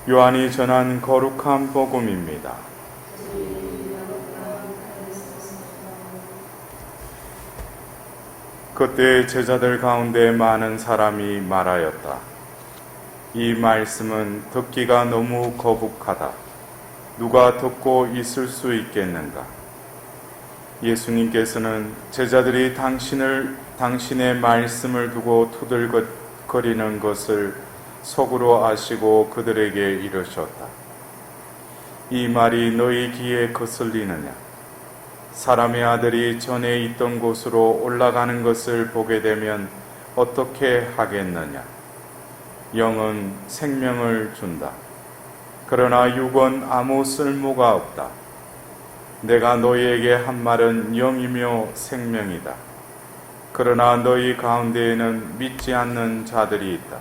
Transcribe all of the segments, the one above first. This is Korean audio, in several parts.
요한이 전한 거룩한 복음입니다. 그때 제자들 가운데 많은 사람이 말하였다. 이 말씀은 듣기가 너무 거북하다. 누가 듣고 있을 수 있겠는가? 예수님께서는 제자들이 당신의 말씀을 두고 투덜거리는 것을 속으로 아시고 그들에게 이르셨다. 이 말이 너희 귀에 거슬리느냐? 사람의 아들이 전에 있던 곳으로 올라가는 것을 보게 되면 어떻게 하겠느냐? 영은 생명을 준다. 그러나 육은 아무 쓸모가 없다. 내가 너희에게 한 말은 영이며 생명이다. 그러나 너희 가운데에는 믿지 않는 자들이 있다.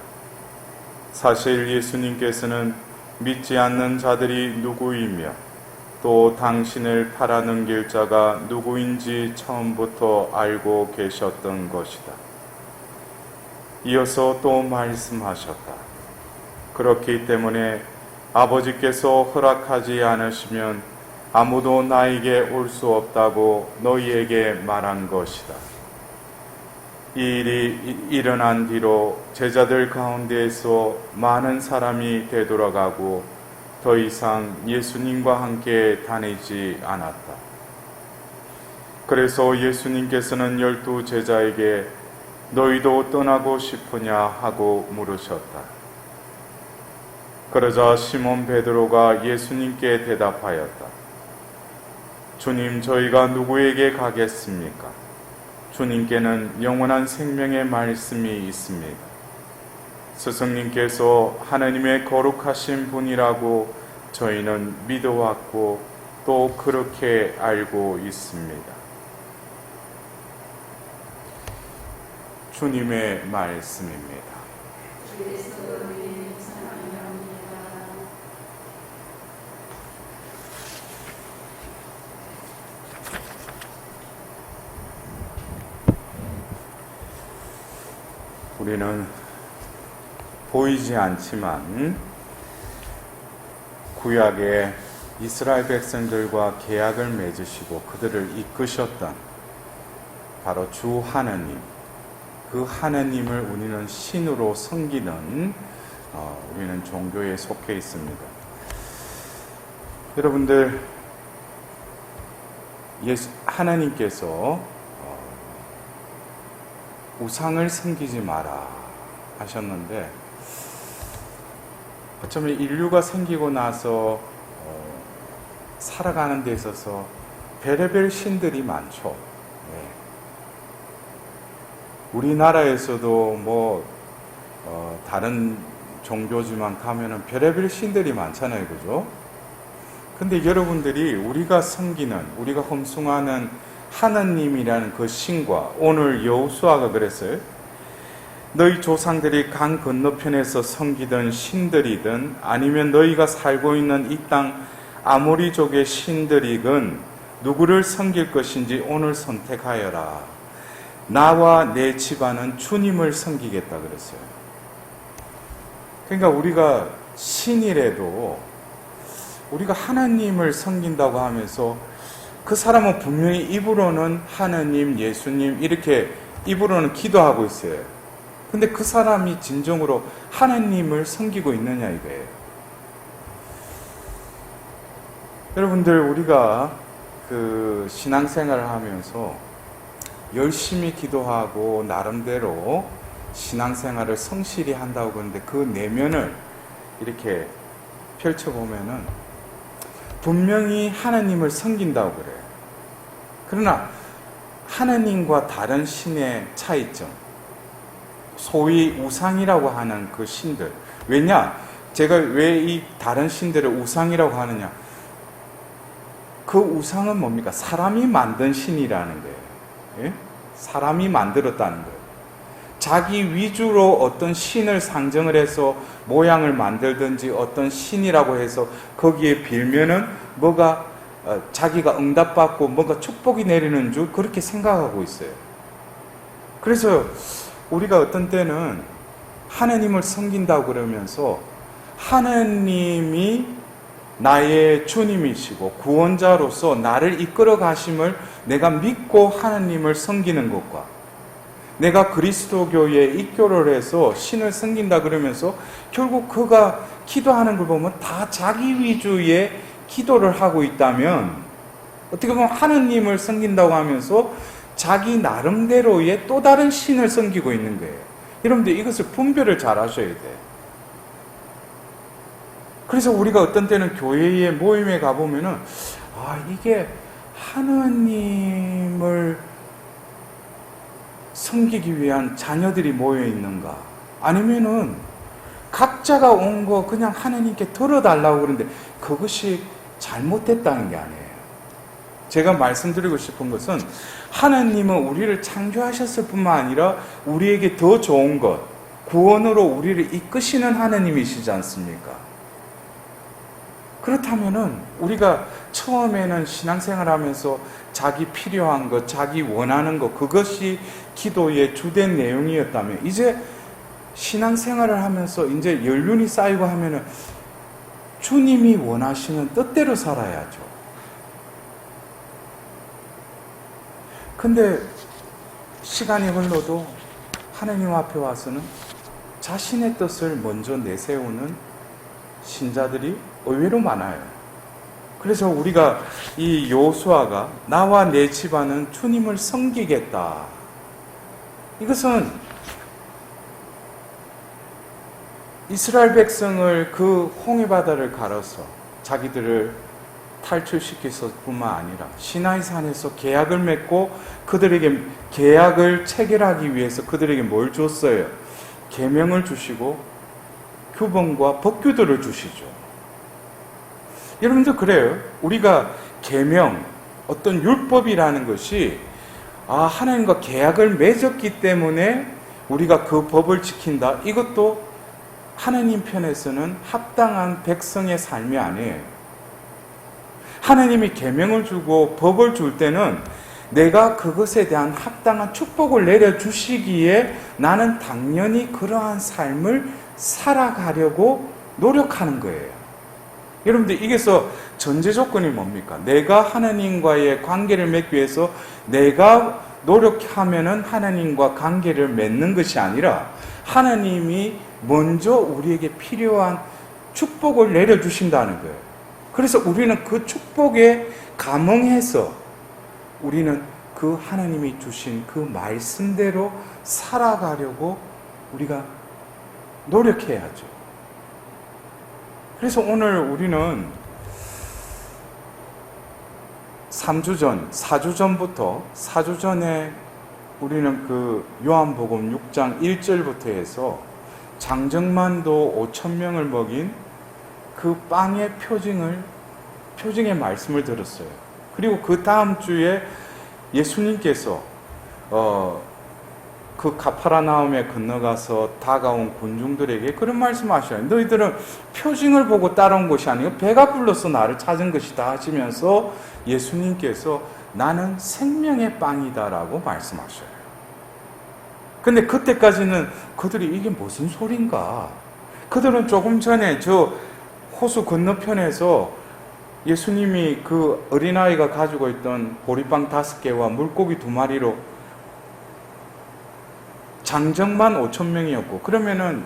사실 예수님께서는 믿지 않는 자들이 누구이며 또 당신을 팔아넘길 자가 누구인지 처음부터 알고 계셨던 것이다. 이어서 또 말씀하셨다. 그렇기 때문에 아버지께서 허락하지 않으시면 아무도 나에게 올 수 없다고 너희에게 말한 것이다. 이 일이 일어난 뒤로 제자들 가운데에서 많은 사람이 되돌아가고 더 이상 예수님과 함께 다니지 않았다. 그래서 예수님께서는 12 제자에게 너희도 떠나고 싶으냐 하고 물으셨다. 그러자 시몬 베드로가 예수님께 대답하였다. 주님, 저희가 누구에게 가겠습니까? 주님께는 영원한 생명의 말씀이 있습니다. 스승님께서 하나님의 거룩하신 분이라고 저희는 믿어왔고 또 그렇게 알고 있습니다. 주님의 말씀입니다. 우리는 보이지 않지만 구약의 이스라엘 백성들과 계약을 맺으시고 그들을 이끄셨던 바로 주 하나님, 그 하나님을 우리는 신으로 섬기는 우리는 종교에 속해 있습니다. 여러분들, 하나님께서 우상을 섬기지 마라 하셨는데, 어쩌면 인류가 생기고 나서 살아가는 데 있어서 별의별 신들이 많죠. 네. 우리나라에서도 다른 종교지만 가면은 별의별 신들이 많잖아요, 그죠? 근데 여러분들이 우리가 섬기는, 우리가 험숭하는 하나님이라는 그 신과, 오늘 여호수아가 그랬어요. 너희 조상들이 강 건너편에서 섬기던 신들이든 아니면 너희가 살고 있는 이 땅 아모리족의 신들이건 누구를 섬길 것인지 오늘 선택하여라. 나와 내 집안은 주님을 섬기겠다 그랬어요. 그러니까 우리가 신이라도 우리가 하나님을 섬긴다고 하면서 그 사람은 분명히 입으로는 하나님, 예수님 이렇게 입으로는 기도하고 있어요. 근데 그 사람이 진정으로 하나님을 섬기고 있느냐 이거예요. 여러분들, 우리가 그 신앙생활을 하면서 열심히 기도하고 나름대로 신앙생활을 성실히 한다고 그러는데 그 내면을 이렇게 펼쳐보면은 분명히 하나님을 섬긴다고 그래요. 그러나 하나님과 다른 신의 차이점, 소위 우상이라고 하는 그 신들. 왜냐? 제가 왜 이 다른 신들을 우상이라고 하느냐? 그 우상은 뭡니까? 사람이 만든 신이라는 거예요. 예? 사람이 만들었다는 거예요. 자기 위주로 어떤 신을 상정을 해서 모양을 만들든지 어떤 신이라고 해서 거기에 빌면은 뭐가 자기가 응답받고 뭔가 축복이 내리는 줄 그렇게 생각하고 있어요. 그래서 우리가 어떤 때는 하나님을 섬긴다고 그러면서 하느님이 나의 주님이시고 구원자로서 나를 이끌어 가심을 내가 믿고 하느님을 섬기는 것과, 내가 그리스도교에 입교를 해서 신을 섬긴다 그러면서 결국 그가 기도하는 걸 보면 다 자기 위주의 기도를 하고 있다면, 어떻게 보면 하느님을 섬긴다고 하면서 자기 나름대로의 또 다른 신을 섬기고 있는 거예요. 여러분들 이것을 분별을 잘 하셔야 돼요. 그래서 우리가 어떤 때는 교회의 모임에 가보면은, 이게 하느님을 섬기기 위한 자녀들이 모여 있는가? 아니면은 각자가 온 거 그냥 하느님께 들어달라고 그러는데 그것이 잘못됐다는 게 아니에요. 제가 말씀드리고 싶은 것은, 하느님은 우리를 창조하셨을 뿐만 아니라 우리에게 더 좋은 것, 구원으로 우리를 이끄시는 하느님이시지 않습니까? 그렇다면은 우리가 처음에는 신앙생활 하면서 자기 필요한 것, 자기 원하는 것, 그것이 기도의 주된 내용이었다면, 이제 신앙생활을 하면서 이제 연륜이 쌓이고 하면은 주님이 원하시는 뜻대로 살아야죠. 근데 시간이 흘러도 하나님 앞에 와서는 자신의 뜻을 먼저 내세우는 신자들이 의외로 많아요. 그래서 우리가 이 여호수아가 나와 내 집안은 주님을 섬기겠다, 이것은 이스라엘 백성을 그 홍해바다를 가로서 자기들을 탈출시켰을 뿐만 아니라 시나이산에서 계약을 맺고 그들에게 계약을 체결하기 위해서 그들에게 뭘 줬어요? 계명을 주시고 규범과 법규들을 주시죠. 여러분들 그래요. 우리가 계명, 어떤 율법이라는 것이 하나님과 계약을 맺었기 때문에 우리가 그 법을 지킨다, 이것도 하나님 편에서는 합당한 백성의 삶이 아니에요. 하나님이 계명을 주고 법을 줄 때는 내가 그것에 대한 합당한 축복을 내려주시기에 나는 당연히 그러한 삶을 살아가려고 노력하는 거예요. 여러분들, 이게서 전제 조건이 뭡니까? 내가 하나님과의 관계를 맺기 위해서 내가 노력하면은 하나님과 관계를 맺는 것이 아니라 하나님이 먼저 우리에게 필요한 축복을 내려주신다는 거예요. 그래서 우리는 그 축복에 감응해서 우리는 그 하나님이 주신 그 말씀대로 살아가려고 우리가 노력해야죠. 그래서 오늘 우리는 3주 전, 4주 전부터 4주 전에 우리는 그 요한복음 6장 1절부터 해서 장정만도 5,000명을 먹인 그 빵의 표징의 말씀을 들었어요. 그리고 그 다음 주에 예수님께서 그 가파라나움에 건너가서 다가온 군중들에게 그런 말씀하셔요. 너희들은 표징을 보고 따라온 것이 아니고 배가 불러서 나를 찾은 것이다 하시면서 예수님께서 나는 생명의 빵이다라고 말씀하셔요. 근데 그때까지는 그들이 이게 무슨 소린가? 그들은 조금 전에 저 호수 건너편에서 예수님이 그 어린아이가 가지고 있던 보리빵 5개와 물고기 2마리로 장정만 5,000명이었고, 그러면은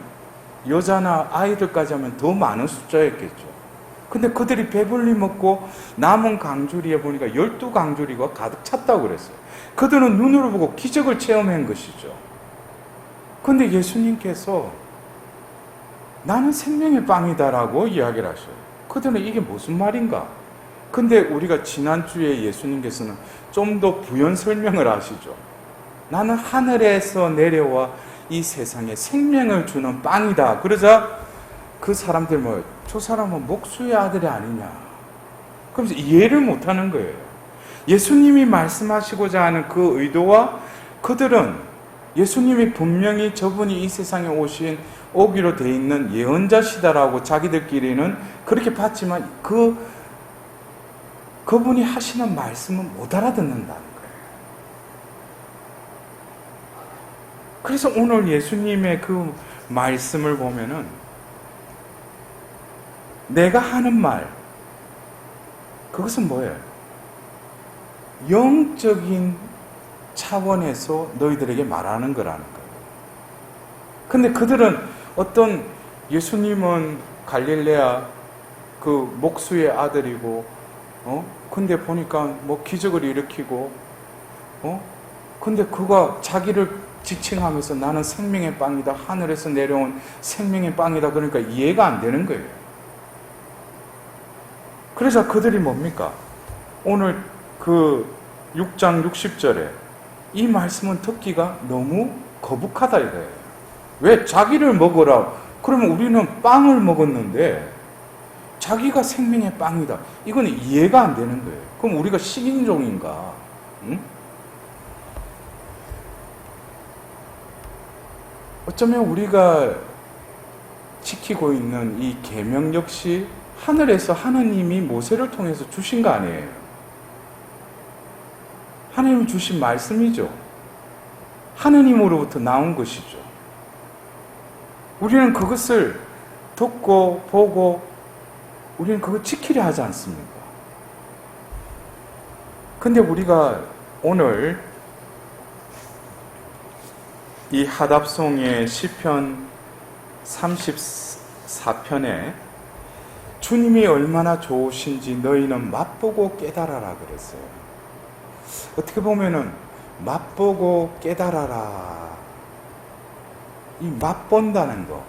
여자나 아이들까지 하면 더 많은 숫자였겠죠. 근데 그들이 배불리 먹고 남은 강주리에 보니까 12강주리가 가득 찼다고 그랬어요. 그들은 눈으로 보고 기적을 체험한 것이죠. 근데 예수님께서 나는 생명의 빵이다라고 이야기를 하셔요. 그들은 이게 무슨 말인가? 근데 우리가 지난주에 예수님께서는 좀 더 부연 설명을 하시죠. 나는 하늘에서 내려와 이 세상에 생명을 주는 빵이다. 그러자 그 사람들 저 사람은 목수의 아들이 아니냐. 그러면서 이해를 못하는 거예요. 예수님이 말씀하시고자 하는 그 의도와 그들은 예수님이 분명히 저분이 이 세상에 오기로 돼 있는 예언자시다라고 자기들끼리는 그렇게 봤지만 그분이 하시는 말씀은 못 알아듣는다는 거예요. 그래서 오늘 예수님의 그 말씀을 보면은 내가 하는 말, 그것은 뭐예요? 영적인 차원에서 너희들에게 말하는 거라는 거예요. 근데 그들은 어떤 예수님은 갈릴레아 그 목수의 아들이고, 근데 보니까 뭐 기적을 일으키고, 근데 그가 자기를 지칭하면서 나는 생명의 빵이다, 하늘에서 내려온 생명의 빵이다, 그러니까 이해가 안 되는 거예요. 그래서 그들이 뭡니까? 오늘 그 6장 60절에 이 말씀은 듣기가 너무 거북하다 이거예요. 왜? 자기를 먹어라. 그러면 우리는 빵을 먹었는데 자기가 생명의 빵이다. 이건 이해가 안 되는 거예요. 그럼 우리가 식인종인가? 응? 어쩌면 우리가 지키고 있는 이 계명 역시 하늘에서 하느님이 모세를 통해서 주신 거 아니에요. 하느님이 주신 말씀이죠. 하느님으로부터 나온 것이죠. 우리는 그것을 듣고 보고 우리는 그걸 지키려 하지 않습니까? 근데 우리가 오늘 이 하답송의 시편 34편에 주님이 얼마나 좋으신지 너희는 맛보고 깨달아라 그랬어요. 어떻게 보면은 맛보고 깨달아라, 이 맛본다는 거,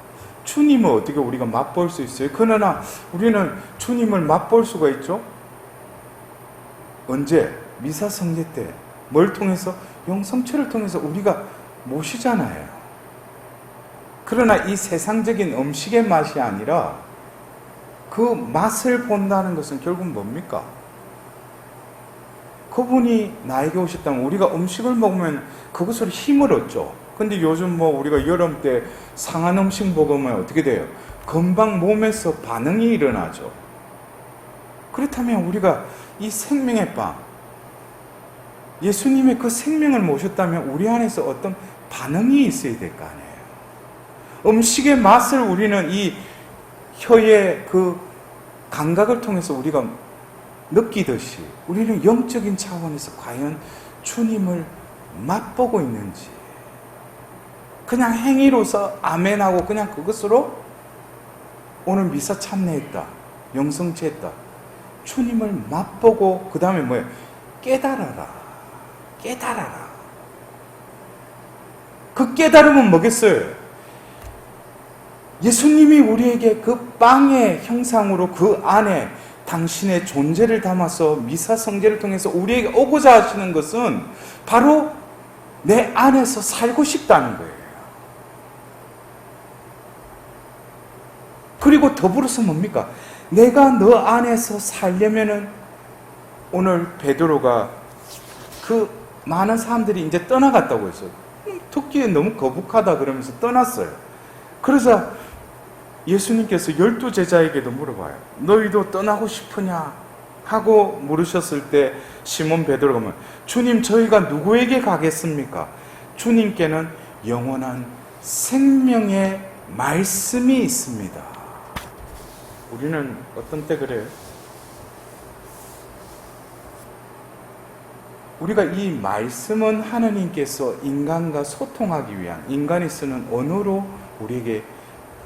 주님을 어떻게 우리가 맛볼 수 있어요? 그러나 우리는 주님을 맛볼 수가 있죠. 언제? 미사성제 때. 뭘 통해서? 영성체를 통해서 우리가 모시잖아요. 그러나 이 세상적인 음식의 맛이 아니라 그 맛을 본다는 것은 결국 뭡니까? 그분이 나에게 오셨다면 우리가 음식을 먹으면 그것으로 힘을 얻죠. 근데 요즘 뭐 우리가 여름 때 상한 음식 먹으면 어떻게 돼요? 금방 몸에서 반응이 일어나죠. 그렇다면 우리가 이 생명의 빵, 예수님의 그 생명을 모셨다면 우리 안에서 어떤 반응이 있어야 될 거 아니에요. 음식의 맛을 우리는 이 혀의 그 감각을 통해서 우리가 느끼듯이 우리는 영적인 차원에서 과연 주님을 맛보고 있는지, 그냥 행위로서 아멘하고 그냥 그것으로 오늘 미사 참여했다, 영성체했다, 주님을 맛보고 그 다음에 뭐예요? 깨달아라. 깨달아라. 그 깨달음은 뭐겠어요? 예수님이 우리에게 그 빵의 형상으로 그 안에 당신의 존재를 담아서 미사 성제를 통해서 우리에게 오고자 하시는 것은 바로 내 안에서 살고 싶다는 거예요. 그리고 더불어서 뭡니까? 내가 너 안에서 살려면은, 오늘 베드로가 그 많은 사람들이 이제 떠나갔다고 했어요. 듣기에 너무 거북하다 그러면서 떠났어요. 그래서 예수님께서 12제자에게도 물어봐요. 너희도 떠나고 싶으냐? 하고 물으셨을 때 시몬 베드로가 뭐, 주님, 저희가 누구에게 가겠습니까? 주님께는 영원한 생명의 말씀이 있습니다. 우리는 어떤 때 그래요? 우리가 이 말씀은 하나님께서 인간과 소통하기 위한, 인간이 쓰는 언어로 우리에게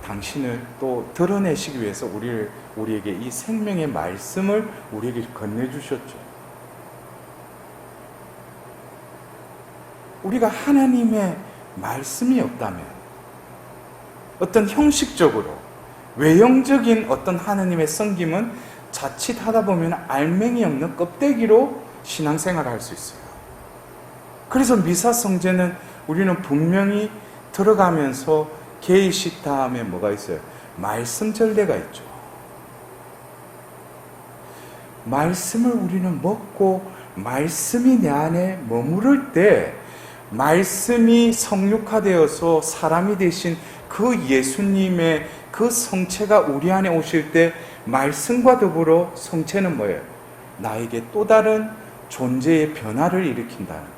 당신을 또 드러내시기 위해서 우리에게 이 생명의 말씀을 우리에게 건네주셨죠. 우리가 하나님의 말씀이 없다면 어떤 형식적으로 외형적인 어떤 하나님의 섬김은 자칫 하다 보면 알맹이 없는 껍데기로 신앙생활을 할 수 있어요. 그래서 미사성제는 우리는 분명히 들어가면서 계의식 다음에 뭐가 있어요? 말씀 전례가 있죠. 말씀을 우리는 먹고 말씀이 내 안에 머무를 때 말씀이 성육화되어서 사람이 되신 그 예수님의 그 성체가 우리 안에 오실 때 말씀과 더불어 성체는 뭐예요? 나에게 또 다른 존재의 변화를 일으킨다는 거예요.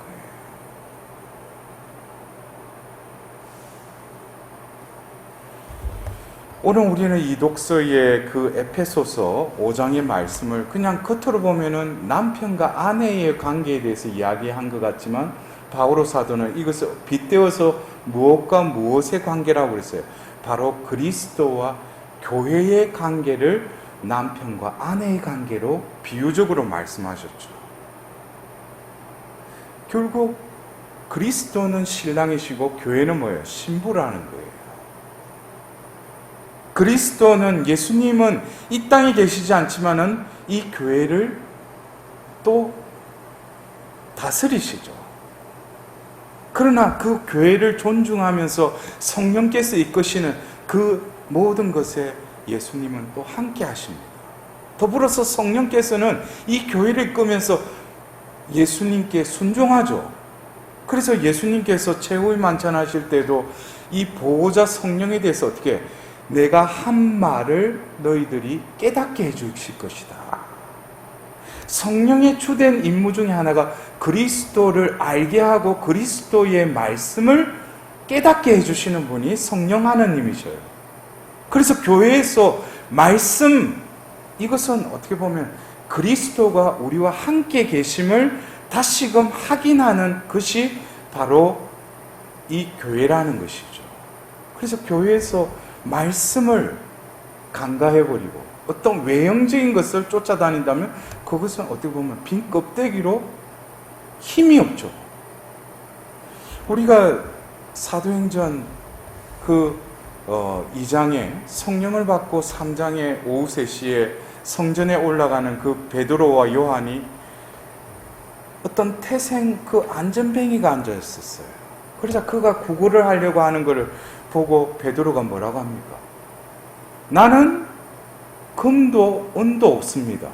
오늘 우리는 이 독서의 그 에페소서 5장의 말씀을 그냥 겉으로 보면은 남편과 아내의 관계에 대해서 이야기한 것 같지만 바오로 사도는 이것을 빗대어서 무엇과 무엇의 관계라고 그랬어요. 바로 그리스도와 교회의 관계를 남편과 아내의 관계로 비유적으로 말씀하셨죠. 결국 그리스도는 신랑이시고 교회는 뭐예요? 신부라는 거예요. 그리스도는, 예수님은 이 땅에 계시지 않지만은 이 교회를 또 다스리시죠. 그러나 그 교회를 존중하면서 성령께서 이끄시는 그 모든 것에 예수님은 또 함께 하십니다. 더불어서 성령께서는 이 교회를 이끌면서 예수님께 순종하죠. 그래서 예수님께서 최후의 만찬하실 때도 이 보호자 성령에 대해서 어떻게, 내가 한 말을 너희들이 깨닫게 해주실 것이다. 성령의 주된 임무 중에 하나가 그리스도를 알게 하고 그리스도의 말씀을 깨닫게 해주시는 분이 성령 하나님이셔요. 그래서 교회에서 말씀, 이것은 어떻게 보면 그리스도가 우리와 함께 계심을 다시금 확인하는 것이 바로 이 교회라는 것이죠. 그래서 교회에서 말씀을 간과해버리고 어떤 외형적인 것을 쫓아다닌다면 그것은 어떻게 보면 빈 껍데기로 힘이 없죠. 우리가 사도행전 2장에 성령을 받고 3장에 오후 3시에 성전에 올라가는 그 베드로와 요한이 어떤 태생 그 안전뱅이가 앉아 있었어요. 그래서 그가 구걸을 하려고 하는 것을 보고 베드로가 뭐라고 합니까? 나는 금도 은도 없습니다.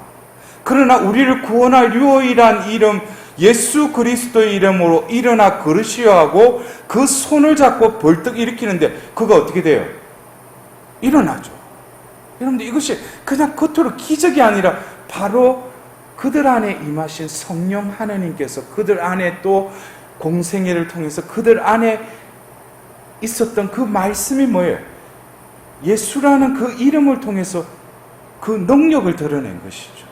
그러나 우리를 구원할 유일한 이름 예수 그리스도의 이름으로 일어나 걸으시오 하고 그 손을 잡고 벌떡 일으키는데 그가 어떻게 돼요? 일어나죠. 여러분들, 이것이 그냥 겉으로 기적이 아니라 바로 그들 안에 임하신 성령 하나님께서 그들 안에 또 공생애를 통해서 그들 안에 있었던 그 말씀이 뭐예요? 예수라는 그 이름을 통해서 그 능력을 드러낸 것이죠.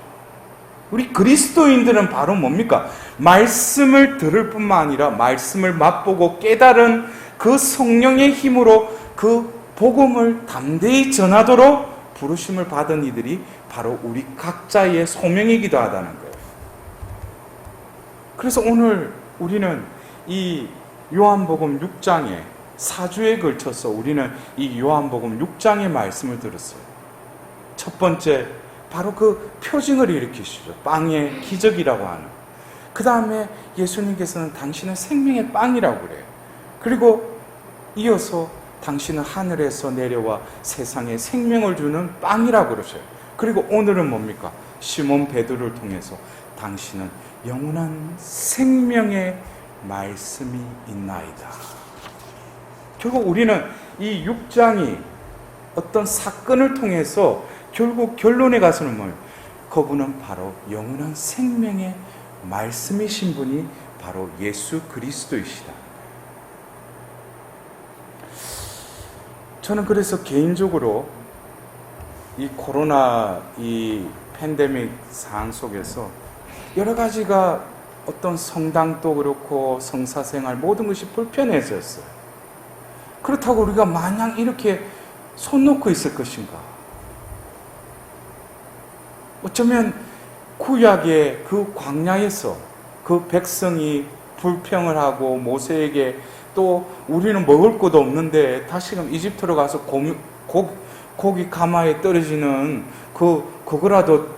우리 그리스도인들은 바로 뭡니까? 말씀을 들을 뿐만 아니라 말씀을 맛보고 깨달은 그 성령의 힘으로 그 복음을 담대히 전하도록 부르심을 받은 이들이 바로 우리 각자의 소명이기도 하다는 거예요. 그래서 오늘 우리는 이 요한복음 6장에 4주에 걸쳐서 우리는 이 요한복음 6장의 말씀을 들었어요. 첫 번째, 바로 그 표징을 일으키시죠. 빵의 기적이라고 하는. 그 다음에 예수님께서는 당신은 생명의 빵이라고 그래요. 그리고 이어서 당신은 하늘에서 내려와 세상에 생명을 주는 빵이라고 그러셔요. 그리고 오늘은 뭡니까? 시몬 베드로를 통해서 당신은 영원한 생명의 말씀이 있나이다. 결국 우리는 이 6장이 어떤 사건을 통해서 결국 결론에 가서는 뭐예요? 그분은 바로 영원한 생명의 말씀이신 분이 바로 예수 그리스도이시다. 저는 그래서 개인적으로 이 코로나 이 팬데믹 상황 속에서 여러 가지가 어떤 성당도 그렇고 성사생활 모든 것이 불편해졌어요. 그렇다고 우리가 마냥 이렇게 손 놓고 있을 것인가? 어쩌면 구약의 그 광야에서 그 백성이 불평을 하고 모세에게 또 우리는 먹을 것도 없는데 다시금 이집트로 가서 고기 가마에 떨어지는 그거라도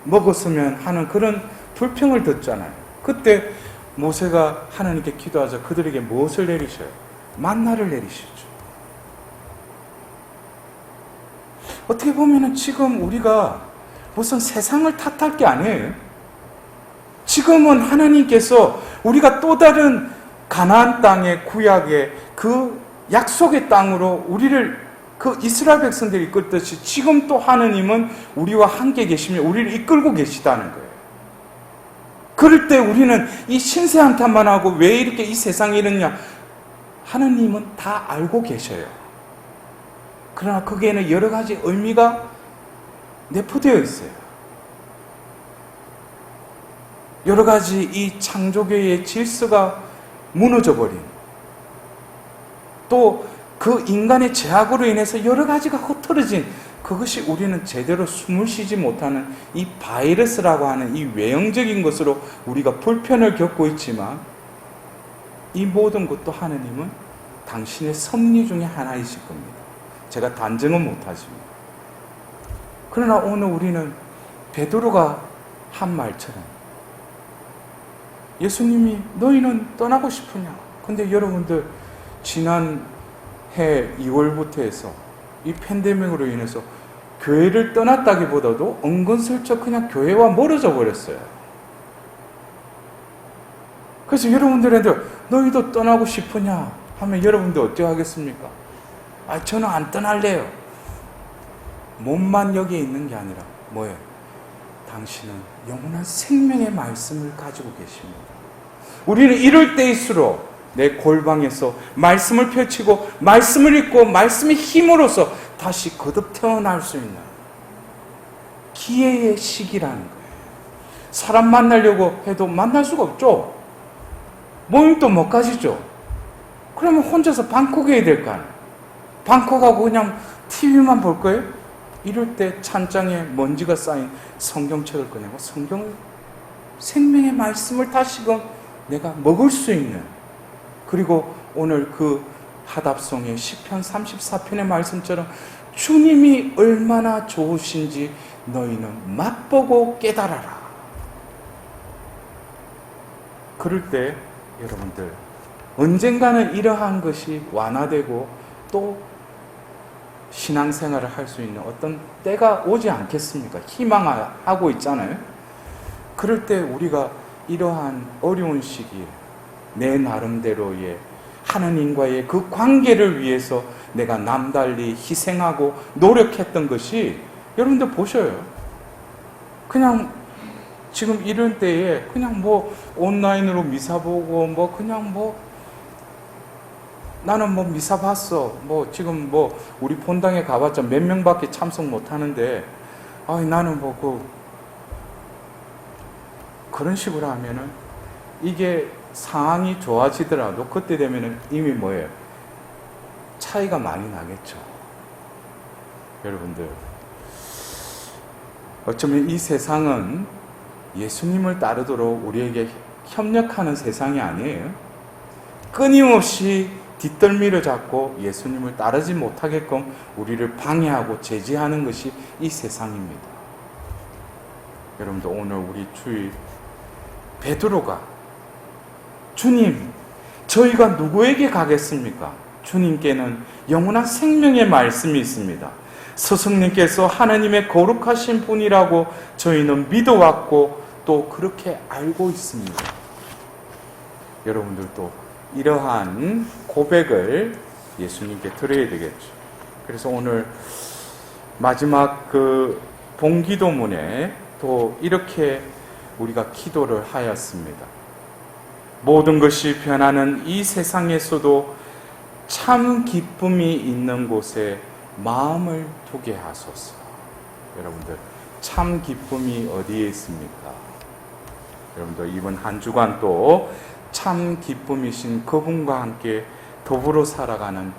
먹었으면 하는 그런 불평을 듣잖아요. 그때 모세가 하나님께 기도하자 그들에게 무엇을 내리셔요? 만나를 내리시죠. 어떻게 보면은 지금 우리가 무슨 세상을 탓할 게 아니에요. 지금은 하나님께서 우리가 또 다른 가나안 땅의 구약의 그 약속의 땅으로 우리를 그 이스라엘 백성들이 이끌듯이 지금 또 하나님은 우리와 함께 계시며 우리를 이끌고 계시다는 거예요. 그럴 때 우리는 이 신세 한탄만 하고 왜 이렇게 이 세상에 이러냐? 하나님은 다 알고 계셔요. 그러나 거기에는 여러 가지 의미가 내포되어 있어요. 여러 가지 이 창조계의 질서가 무너져버린, 또 그 인간의 죄악으로 인해서 여러 가지가 흐트러진, 그것이 우리는 제대로 숨을 쉬지 못하는 이 바이러스라고 하는 이 외형적인 것으로 우리가 불편을 겪고 있지만, 이 모든 것도 하느님은 당신의 섭리 중에 하나이실 겁니다. 제가 단정은 못하지만. 그러나 오늘 우리는 베드로가 한 말처럼, 예수님이 너희는 떠나고 싶으냐? 근데 여러분들 지난해 2월부터 해서 이 팬데믹으로 인해서 교회를 떠났다기보다도 은근슬쩍 그냥 교회와 멀어져 버렸어요. 그래서 여러분들한테 너희도 떠나고 싶으냐 하면 여러분들 어떻게 하겠습니까? 저는 안 떠날래요. 몸만 여기에 있는 게 아니라 뭐예요? 당신은 영원한 생명의 말씀을 가지고 계십니다. 우리는 이럴 때일수록 내 골방에서 말씀을 펼치고 말씀을 읽고 말씀의 힘으로써 다시 거듭 태어날 수 있는 기회의 시기라는 거예요. 사람 만나려고 해도 만날 수가 없죠. 모임도 못 가지죠. 그러면 혼자서 방콕 해야 될 거 아니에요. 방콕하고 그냥 TV만 볼 거예요? 이럴 때 찬장에 먼지가 쌓인 성경책을 꺼내고 성경을, 생명의 말씀을 다시금 내가 먹을 수 있는, 그리고 오늘 그 하답송의 시편 34편의 말씀처럼 주님이 얼마나 좋으신지 너희는 맛보고 깨달아라. 그럴 때 여러분들 언젠가는 이러한 것이 완화되고 또 신앙생활을 할 수 있는 어떤 때가 오지 않겠습니까? 희망하고 있잖아요. 그럴 때 우리가 이러한 어려운 시기에 내 나름대로의 하나님과의 그 관계를 위해서 내가 남달리 희생하고 노력했던 것이, 여러분들 보셔요. 그냥 지금 이런 때에 그냥 뭐 온라인으로 미사 보고 뭐 그냥 뭐 나는 뭐 미사 봤어. 뭐 지금 뭐 우리 본당에 가봤자 몇 명밖에 참석 못 하는데, 나는 뭐 그런 식으로 하면은 이게 상황이 좋아지더라도 그때 되면은 이미 뭐예요? 차이가 많이 나겠죠. 여러분들, 어쩌면 이 세상은 예수님을 따르도록 우리에게 협력하는 세상이 아니에요. 끊임없이 뒷덜미를 잡고 예수님을 따르지 못하게끔 우리를 방해하고 제지하는 것이 이 세상입니다. 여러분들, 오늘 우리 주일 베드로가 주님, 저희가 누구에게 가겠습니까? 주님께는 영원한 생명의 말씀이 있습니다. 스승님께서 하나님의 거룩하신 분이라고 저희는 믿어왔고 또 그렇게 알고 있습니다. 여러분들도 이러한 고백을 예수님께 드려야 되겠죠. 그래서 오늘 마지막 그 봉기도문에 또 이렇게 우리가 기도를 하였습니다. 모든 것이 변하는 이 세상에서도 참 기쁨이 있는 곳에 마음을 두게 하소서. 여러분들, 참 기쁨이 어디에 있습니까? 여러분들, 이번 한 주간 또 참 기쁨이신 그분과 함께 더불어 살아가는